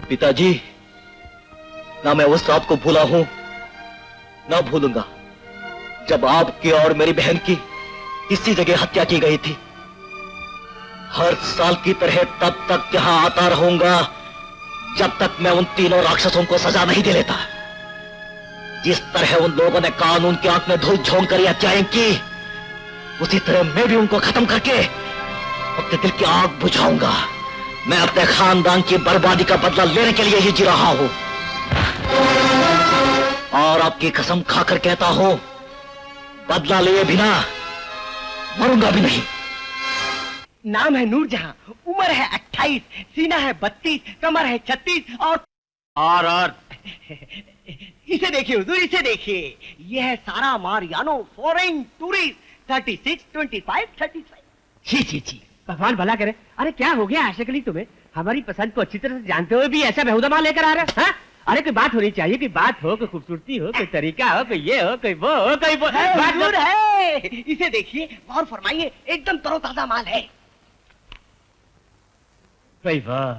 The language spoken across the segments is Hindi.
पिताजी, ना मैं उस रात को भूला हूं, ना भूलूंगा जब आपकी और मेरी बहन की इसी जगह हत्या की गई थी। हर साल की तरह तब तक यहां आता रहूंगा जब तक मैं उन तीनों राक्षसों को सजा नहीं दे लेता। जिस तरह उन लोगों ने कानून की आंख में धूल झोंक कर हत्याएं की, उसी तरह मैं भी उनको खत्म करके अपने दिल की आग बुझाऊंगा। मैं अपने खानदान की बर्बादी का बदला लेने के लिए ही जी रहा हूं, और आपकी कसम खाकर कहता हूं, बदला लिए बिना मरूंगा भी नहीं। नाम है नूरजहां, उम्र है 28, सीना है 32, कमर है 36 और इसे देखिए हुजूर, इसे देखिए, ये है सारा मारियानो, फॉरेन टूरिस्ट, 36, 25, 35। छी छी छी, भगवान भला करे। अरे क्या हो गया आशिक अली तुम्हें? हमारी पसंद को अच्छी तरह से जानते हुए भी ऐसा बेहुदा माल लेकर आ रहे हैं? अरे कोई बात होनी चाहिए, कोई बात हो, कोई खूबसूरती हो, कोई तरीका हो, कोई ये हो, कोई वो हो, कोई वो हुजूर है। इसे देखिए, गौर फरमाइए, एकदम तरोताजा माल है। भाई वाह,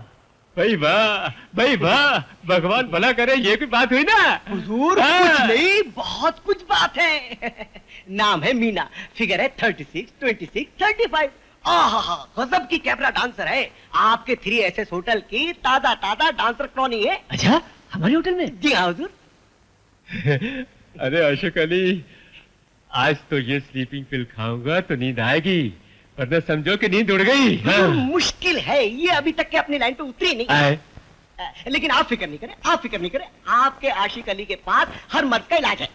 भाई वाह, भाई वाह, भगवान भला करे। ये कोई बात हुई ना हुजूर? कुछ नहीं, बहुत कुछ बात है। नाम है मीना, फिगर है 36, 26, 35। आहा, गजब की कैमरा डांसर है। आपके 3SS होटल की ताजा ताजा डांसर कॉलोनी है। अच्छा, हमारे होटल में? जी हाँ हुजूर। अरे आशिक अली, आज तो ये स्लीपिंग पिल खाऊंगा तो नींद आएगी, वरना समझो कि नींद उड़ गई। मुश्किल है, ये अभी तक के अपनी लाइन पे उतरी नहीं। लेकिन आप फिक्र नहीं करें, आप फिक्र नहीं करें, आपके आशिक अली के पास हर मर्द का इलाज है।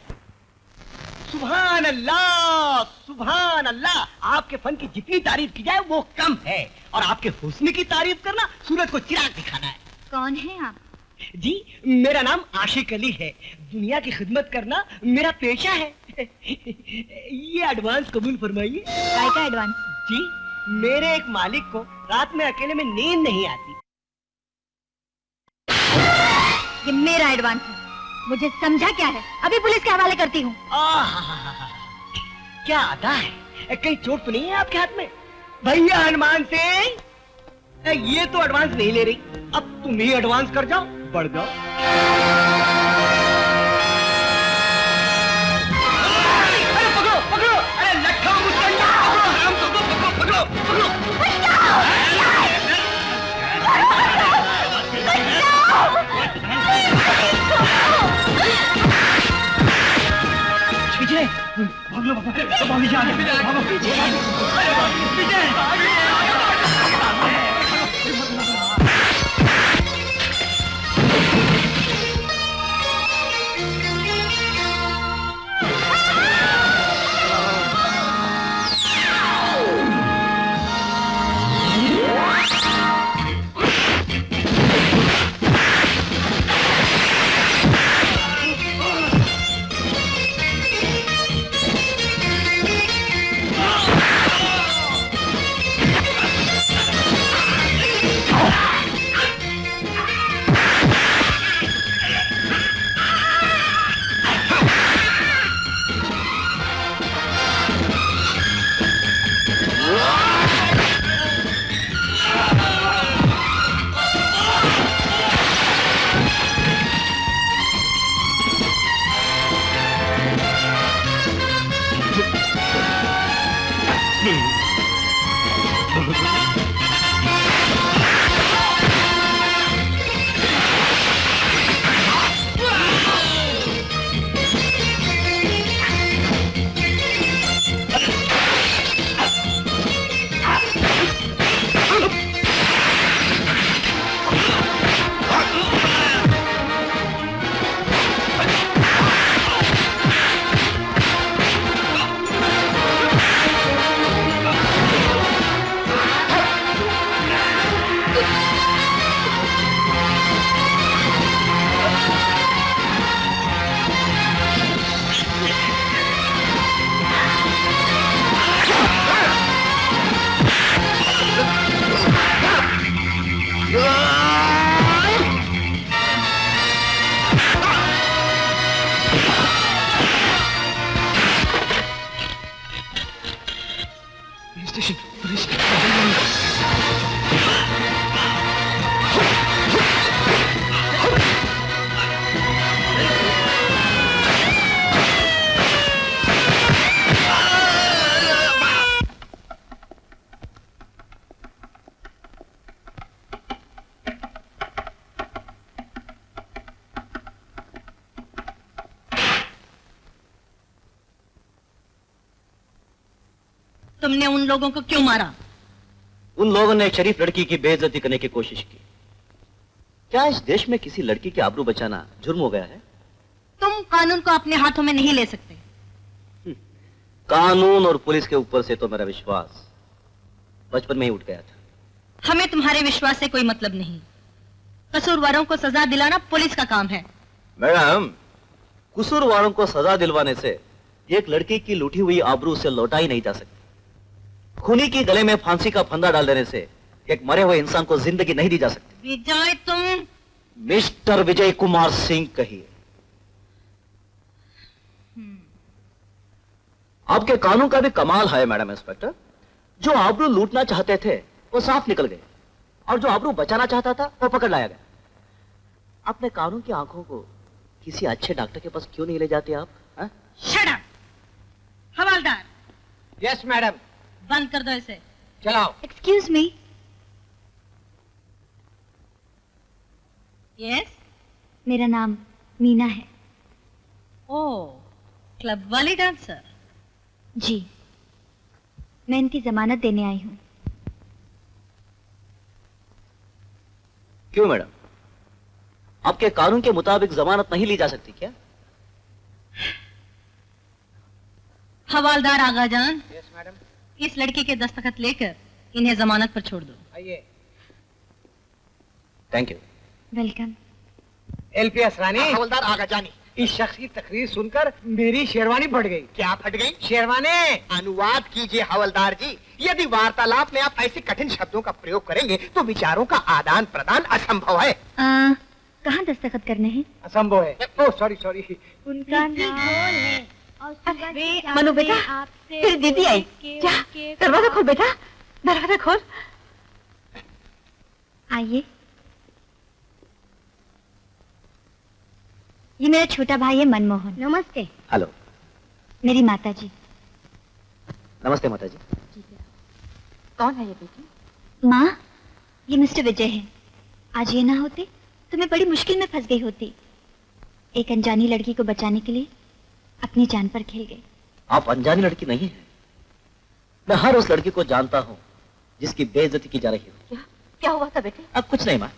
सुभान अल्लाह, सुभान अल्लाह। आपके फन की जितनी तारीफ की जाए वो कम है, और आपके हुस्न की तारीफ करना सूरज को चिराग दिखाना है। कौन है आप? जी, मेरा नाम आशिक अली है। दुनिया की खिदमत करना मेरा पेशा है। ये एडवांस कबूल फरमाइए। काय का एडवांस? जी, मेरे एक मालिक को रात में अकेले में नींद नहीं आती। ये मेरा एडवांस है, मुझे समझा क्या है? अभी पुलिस के हवाले करती हूँ। क्या अदा है, कहीं चोट तो नहीं है आपके हाथ में? भैया हनुमान सिंह, ये तो एडवांस नहीं ले रही, अब तुम ही एडवांस कर जाओ, बढ़ जाओ। अरे पकड़ो पकड़ो, अरे लट्ठा मुस्कंडा, पकड़ो पकड़ो पकड़ो विजय, भागो भागो तुमने उन लोगों को क्यों मारा? उन लोगों ने एक शरीफ लड़की की बेइज्जती करने की कोशिश की। क्या इस देश में किसी लड़की की आबरू बचाना जुर्म हो गया है? तुम कानून को अपने हाथों में नहीं ले सकते। कानून और पुलिस के ऊपर से तो मेरा विश्वास बचपन में ही उठ गया था। हमें तुम्हारे विश्वास से कोई मतलब नहीं। कसूरवारों को सजा दिलाना पुलिस का काम है। मैडम, कसूरवारों को सजा दिलवाने से एक लड़की की लूटी हुई आबरू से लौटाई नहीं जा सकती। खूनी की गले में फांसी का फंदा डाल देने से एक मरे हुए इंसान को जिंदगी नहीं दी जा सकती। विजय, तुम मिस्टर विजय कुमार सिंह कहिए। आपके कानून का भी कमाल है मैडम इंस्पेक्टर। जो आबरू लूटना चाहते थे वो साफ निकल गए, और जो आबरू बचाना चाहता था वो पकड़ लाया गया। अपने कानून की आंखों को किसी अच्छे डॉक्टर के पास क्यों नहीं ले जाते आप? Shut up. हवालदार, यस मैडम। बंद कर दो इसे। चलाओ। Excuse me. यस। मेरा नाम मीना है। ओ, क्लब वाली डांसर। जी, मैं इनकी जमानत देने आई हूँ। क्यों मैडम, आपके कानून के मुताबिक जमानत नहीं ली जा सकती क्या? हवालदार आगाजान, यस मैडम। इस लड़की के दस्तखत लेकर इन्हें जमानत पर छोड़ दो। आइए। Thank you. Welcome. LP Asrani. हवलदार आगाजानी। इस शख्स की तकरीर सुनकर मेरी शेरवानी फट गई। क्या फट गई? शेरवानी। अनुवाद कीजिए हवलदार जी। यदि वार्तालाप में आप ऐसे कठिन शब्दों का प्रयोग करेंगे तो विचारों का आदान प्रदान असंभव है। कहाँ दस्तखत करने हैं? असंभव है। Oh sorry sorry. उनका नाम है। मनु बेटा, तेरी दीदी आई। क्या? दरवाजा खोल बेटा, दरवाजा खोल। आइए। ये मेरा छोटा भाई है मनमोहन। नमस्ते। हेलो। मेरी माता जी। नमस्ते माता जी। कौन है ये बेटी? माँ, ये मिस्टर विजय है। आज ये ना होते तो मैं बड़ी मुश्किल में फंस गई होती। एक अनजानी लड़की को बचाने के लिए अपनी जान पर खेल गए। आप अनजानी लड़की नहीं है। मैं हर उस लड़की को जानता हूँ जिसकी बेइज्जती की जा रही हो। क्या हुआ था बेटे? अब कुछ नहीं माँ,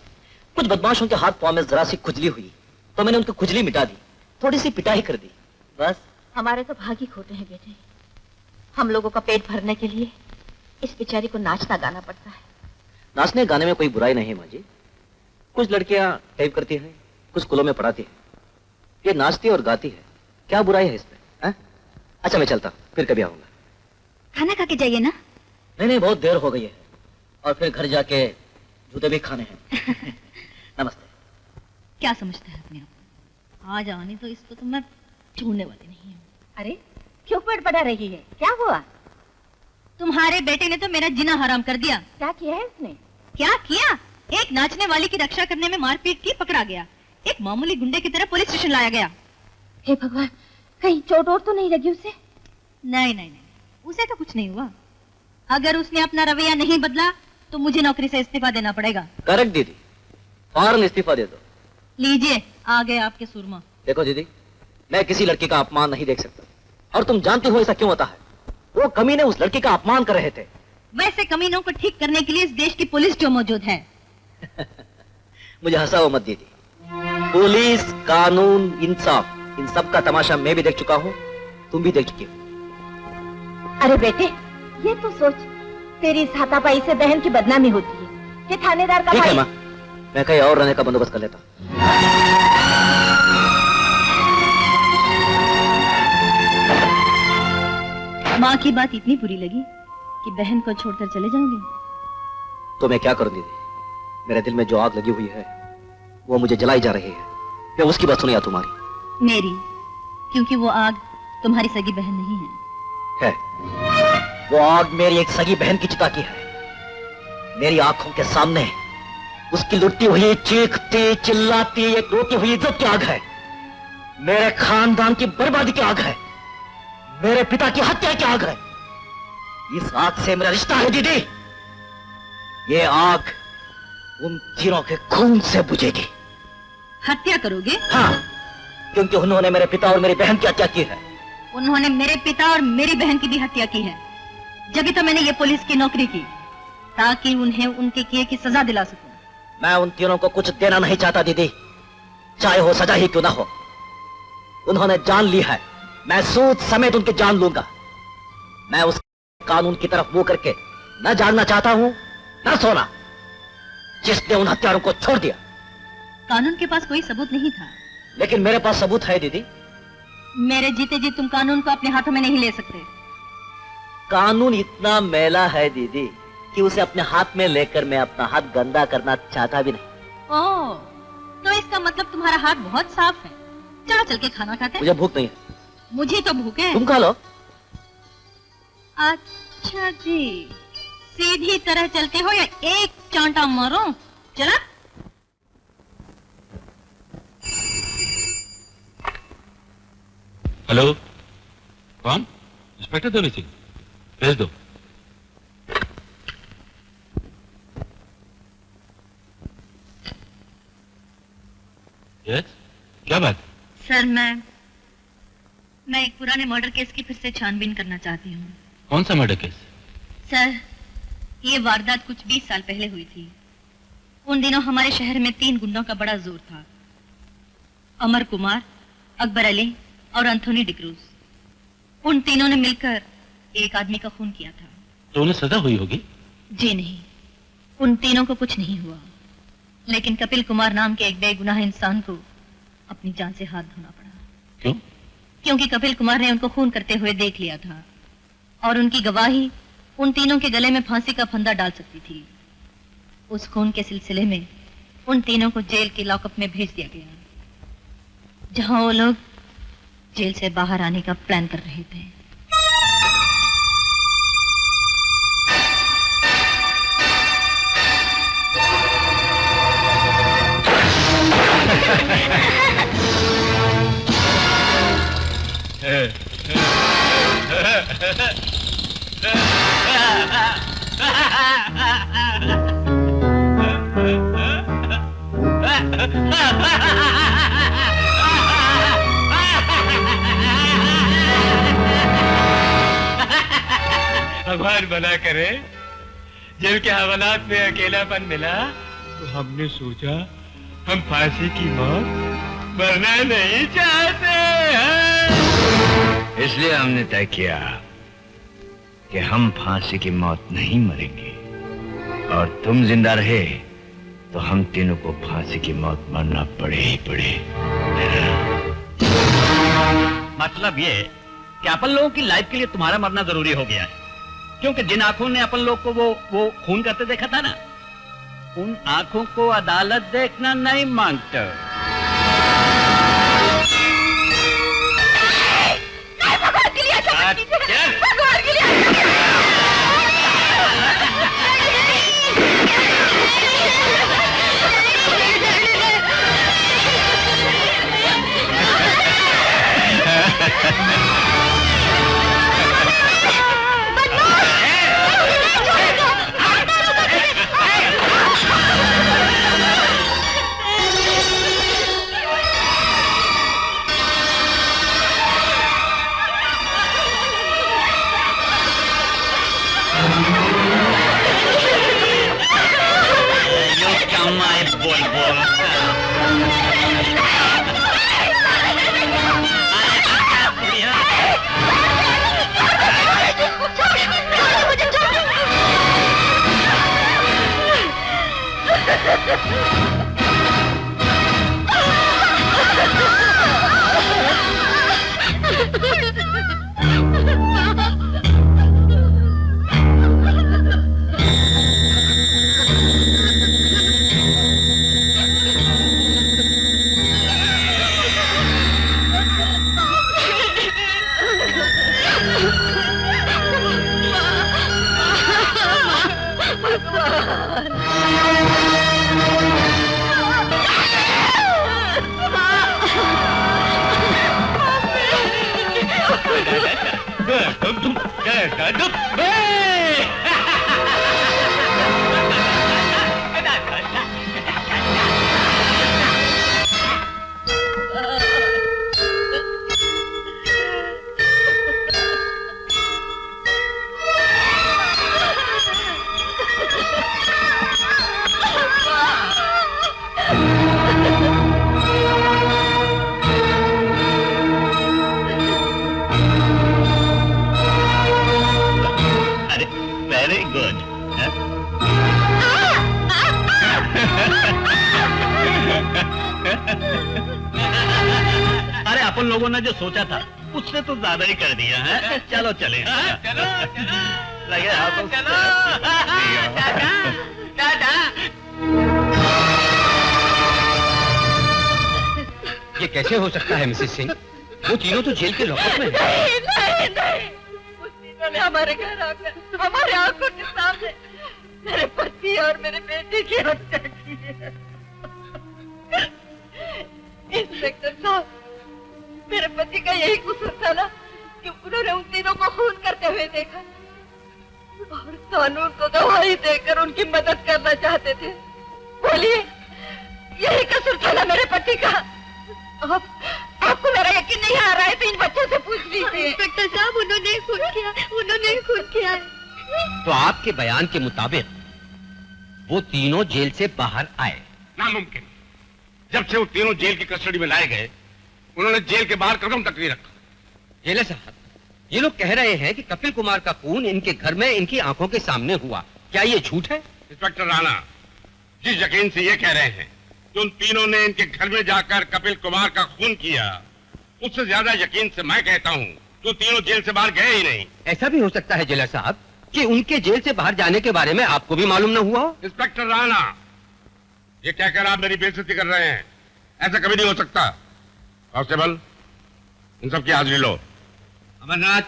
कुछ बदमाशों के हाथ पांव में जरा सी खुजली हुई तो मैंने उनकी खुजली मिटा दी, थोड़ी सी पिटाई कर दी, बस। हमारे तो भाग ही खोटे हैं बेटे। हम लोगों का पेट भरने के लिए इस बेचारी को नाचना गाना पड़ता है। नाचने गाने में कोई बुराई नहीं है माँ जी। कुछ लड़कियां टाइप करती हैं, कुछ स्कूलों में पढ़ाती हैं। ये नाचती और गाती है, क्या बुराई है इसमें? अच्छा मैं चलता, फिर कभी आऊंगा। खाना खा के जाइए ना। नहीं, बहुत देर हो गई है और फिर घर जाके जूते भी खाने हैं। नमस्ते। क्या समझता है अपने आप को? आज आने तो इसको तो मैं छोड़ने वाली नहीं हूँ। अरे क्यों पड़ा रही है? क्या हुआ? तुम्हारे बेटे ने तो मेरा जीना हराम कर दिया। क्या किया है इसने? क्या किया? एक नाचने वाली की रक्षा करने में मारपीट की, पकड़ा गया। एक मामूली गुंडे की तरह पुलिस स्टेशन लाया गया। हे भगवान, कहीं चोट और तो नहीं लगी उसे? नहीं नहीं नहीं, उसे तो कुछ नहीं हुआ। अगर उसने अपना रवैया नहीं बदला तो मुझे नौकरी से इस्तीफा देना पड़ेगा। करेक्ट दीदी, फौरन इस्तीफा दे दो। लीजिए, आ गए आपके सुरमा। देखो दीदी, मैं किसी लड़की का अपमान नहीं देख सकता, और तुम जानती हो ऐसा क्यों होता है। वो कमीने उस लड़की का अपमान कर रहे थे। वैसे कमीनों को ठीक करने के लिए इस देश की पुलिस जो मौजूद है। मुझे हंसाओ मत दीदी। पुलिस, कानून, इंसाफ, इन सब का तमाशा मैं भी देख चुका हूँ, तुम भी देख चुकी हो। अरे बेटे, ये तो सोच, तेरी इस हाथापाई से बहन की बदनामी होती है कि थानेदार का ठीक है भाई। माँ, मैं कहीं और रहने का बंदोबस्त कर लेता। माँ की बात इतनी बुरी लगी कि बहन को छोड़कर चले जाओगे? तो मैं क्या करूं दीदी, मेरे दिल में जो आग लगी हुई है वो मुझे जलाई जा रही है। मैं उसकी बात सुनी या तुम्हारी? मेरी, क्योंकि वो आग तुम्हारी सगी बहन नहीं है। वो आग मेरी एक सगी बहन की चिता की है। मेरी आंखों के सामने उसकी लुटती हुई, चीखती चिल्लाती, एक रोती हुई इज्जत की आग है। मेरे खानदान की बर्बादी की आग है। मेरे पिता की हत्या की आग है। इस आग से मेरा रिश्ता है दीदी। ये आग उन तीनों के खून से बुझेगी। हत्या करोगे? हाँ, क्योंकि उन्होंने मेरे पिता और मेरी बहन की हत्या की है। उन्होंने मेरे पिता और मेरी बहन की भी हत्या की है। जब तो मैंने ये पुलिस की नौकरी की, ताकि उन्हें उनके किए की सजा दिला सकूं। मैं उन तीनों को कुछ देना नहीं चाहता दीदी, चाहे हो सजा ही क्यों ना हो। उन्होंने जान ली है, मैं सूद समेत उनकी जान लूंगा। मैं उस कानून की तरफ मुंह करके न जानना चाहता हूं न सोना, जिसने उन हत्यारों को छोड़ दिया। कानून के पास कोई सबूत नहीं था। लेकिन मेरे पास सबूत है दीदी। मेरे जीते जी तुम कानून को अपने हाथों में नहीं ले सकते। कानून इतना मैला है दीदी कि उसे अपने हाथ में लेकर मैं अपना हाथ गंदा करना चाहता भी नहीं। ओह, तो इसका मतलब तुम्हारा हाथ बहुत साफ है। चलो चल के खाना खाते हैं। मुझे भूख नहीं है। मुझे तो भूख है। तुम खा लो। अच्छा जी, सीधी तरह चलते हो या एक चांटा मारो? चला। हेलो, कौन? इंस्पेक्टर देवी सिंह, भेज दो। यस, क्या बात? सर, मैं एक पुराने मर्डर केस की फिर से छानबीन करना चाहती हूँ। कौन सा मर्डर केस? सर, ये वारदात कुछ 20 साल पहले हुई थी। उन दिनों हमारे शहर में 3 गुंडों का बड़ा जोर था। अमर कुमार, अकबर अली और एंथोनी डिक्रूज। उन तीनों ने मिलकर एक आदमी का खून किया था। तो उन्हें सजा हुई होगी? जी नहीं, उन तीनों को कुछ नहीं हुआ, लेकिन कपिल कुमार नाम के एक बेगुनाह इंसान को अपनी जान से हाथ धोना पड़ा। क्यों? क्योंकि कपिल कुमार ने उनको खून करते हुए देख लिया था और उनकी गवाही उन तीनों के गले में फांसी का फंदा डाल सकती थी। उस खून के सिलसिले में उन तीनों को जेल के लॉकअप में भेज दिया गया, जहां वो लोग जेल से बाहर आने का प्लान कर रहे थे। भगवान भला करे, जेल के हवालात में अकेलापन मिला तो हमने सोचा हम फांसी की मौत मरना नहीं चाहते हैं। इसलिए हमने तय किया कि हम फांसी की मौत नहीं मरेंगे, और तुम जिंदा रहे तो हम तीनों को फांसी की मौत मरना पड़े ही पड़े। मतलब ये कि अपन लोगों की लाइफ के लिए तुम्हारा मरना जरूरी हो गया है, क्योंकि जिन आंखों ने अपन लोग को वो खून करते देखा था ना, उन आंखों को अदालत देखना नहीं मांगता। अरे अपन लोगों ने जो सोचा था उससे तो ज्यादा ही कर दिया है। चलो चले। चलो लगे हाथों से। ये कैसे हो सकता है मिसेस सिंह? वो तीनों तो जेल के लॉकअप में हैं। नहीं नहीं, उस तीनों ने हमारे घर आकर हमारे आंखों के सामने मेरे पति और मेरे बेटे की हत्या की है। इंस्पेक्टर साहब, मेरे पति का यही कसूर था ना कि उन्होंने उन तीनों को खून करते हुए देखा और कानून को गवाही देकर उनकी मदद करना चाहते थे। बोलिए, यही कसूर था ना मेरे पति का? आपको मेरा यकीन नहीं आ रहा है तो इन बच्चों से पूछ लीजिए। इंस्पेक्टर साहब, उन्होंने खून किया। तो आपके बयान के मुताबिक वो तीनों जेल से बाहर आए? नामुमकिन। जब से वो तीनों जेल की कस्टडी में लाए गए उन्होंने जेल के बाहर कदम तक नहीं रखा। जेलर साहब, ये लोग कह रहे हैं कि कपिल कुमार का खून इनके घर में इनकी आंखों के सामने हुआ। क्या ये झूठ है? इंस्पेक्टर राणा, जिस यकीन से ये कह रहे हैं कि उन तीनों ने इनके घर में जाकर कपिल कुमार का खून किया, उससे ज्यादा यकीन से मैं कहता हूँ तो तीनों जेल से बाहर गए ही नहीं। ऐसा भी हो सकता है जेलर साहब कि उनके जेल से बाहर जाने के बारे में आपको भी मालूम न हुआ हो? इंस्पेक्टर राणा, ये कहकर आप मेरी बेइज्जती कर रहे हैं। ऐसा कभी नहीं हो सकता। कांस्टेबल, इन सब की हाजिरी लो। अमरनाथ,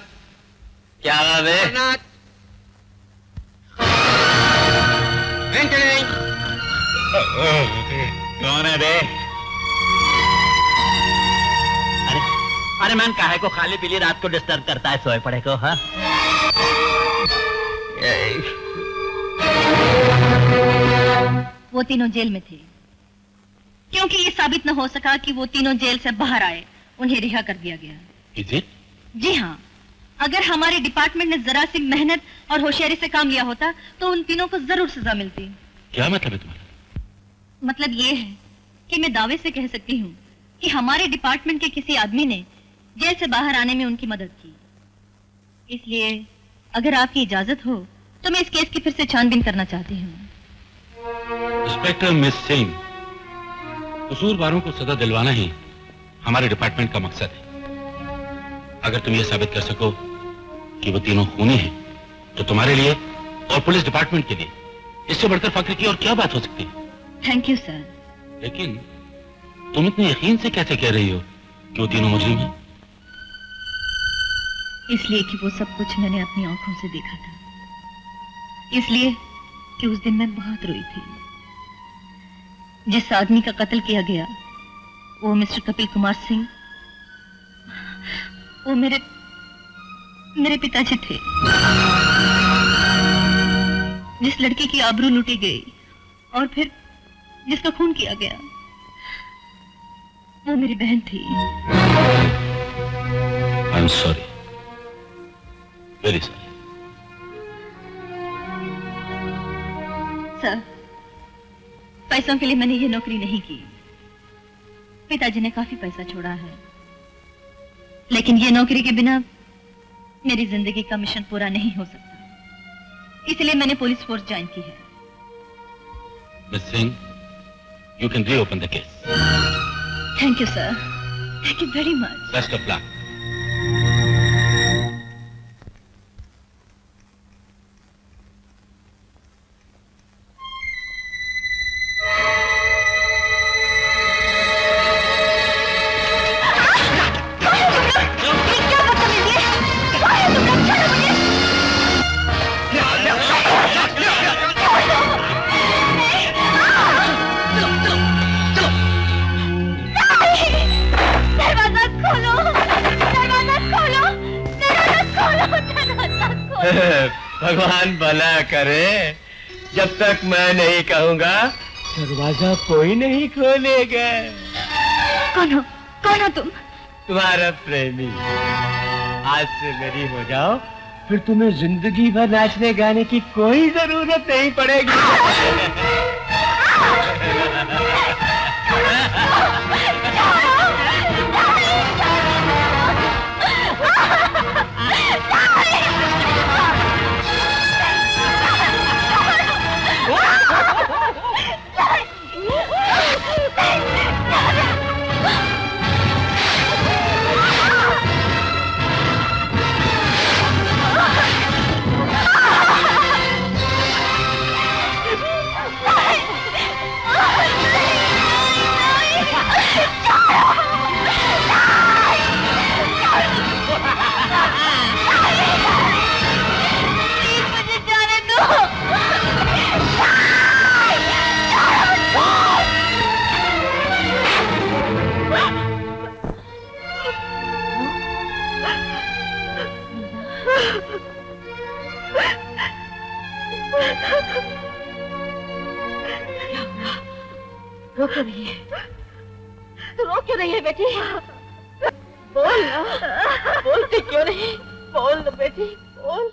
क्या बात है? अमरनाथ, कौन है बे? अरे मैन काहे को खाली पीली रात को डिस्टर्ब करता है, सोए पड़े को। हाँ, वो तीनों जेल में थे क्योंकि ये साबित न हो सका कि वो तीनों जेल से बाहर आए, उन्हें रिहा कर दिया गया। Is it? जी हाँ, अगर हमारे डिपार्टमेंट ने जरा सी मेहनत और होशियारी से काम लिया होता तो उन तीनों को जरूर सजा मिलती। क्या मतलब है तुम्हारा? मतलब ये है कि मैं दावे से कह सकती हूँ कि हमारे डिपार्टमेंट के किसी आदमी ने जेल से बाहर आने में उनकी मदद की। इसलिए अगर आपकी इजाजत हो तो मैं इस केस की फिर से छानबीन करना चाहती हूँ। इंस्पेक्टर मिस सिंह, कसूरवारों को सजा दिलवाना ही हमारे डिपार्टमेंट का मकसद है। अगर तुम ये साबित कर सको कि वो तीनों खूनी हैं, तो तुम्हारे लिए और पुलिस डिपार्टमेंट के लिए इससे बढ़कर फख्र की और क्या बात हो सकती है? Thank you sir. लेकिन तुम इतने यकीन से कैसे कह रही हो कि वो तीनों मुजरिम हैं? इसलिए कि वो सब कुछ मैंने अपनी आंखों से देखा था। इसलिए कि उस दिन मैं बहुत रोई थी। जिस आदमी का कत्ल किया गया वो मिस्टर कपिल कुमार सिंह, वो मेरे पिताजी थे। जिस लड़की की आबरू लूटी गई और फिर जिसका खून किया गया वो मेरी बहन थी। I am sorry, very sorry. Sir, पैसों के लिए मैंने ये नौकरी नहीं की। पिताजी ने काफी पैसा छोड़ा है, लेकिन ये नौकरी के बिना मेरी जिंदगी का मिशन पूरा नहीं हो सकता। इसलिए मैंने पुलिस फोर्स ज्वाइन की है। Miss Singh, you can reopen the case. Thank you sir, thank you very much. Best of luck. भगवान भला करे, जब तक मैं नहीं कहूंगा दरवाजा कोई नहीं खोलेगा। कौन हो तुम? तुम्हारा प्रेमी। आज से मेरी हो जाओ, फिर तुम्हें जिंदगी भर नाचने गाने की कोई जरूरत नहीं पड़ेगी। रो क्यों रही है? तू रो क्यों रही है बेटी? बोल ना, बोलती क्यों नहीं? बोल ना बेटी, बोल।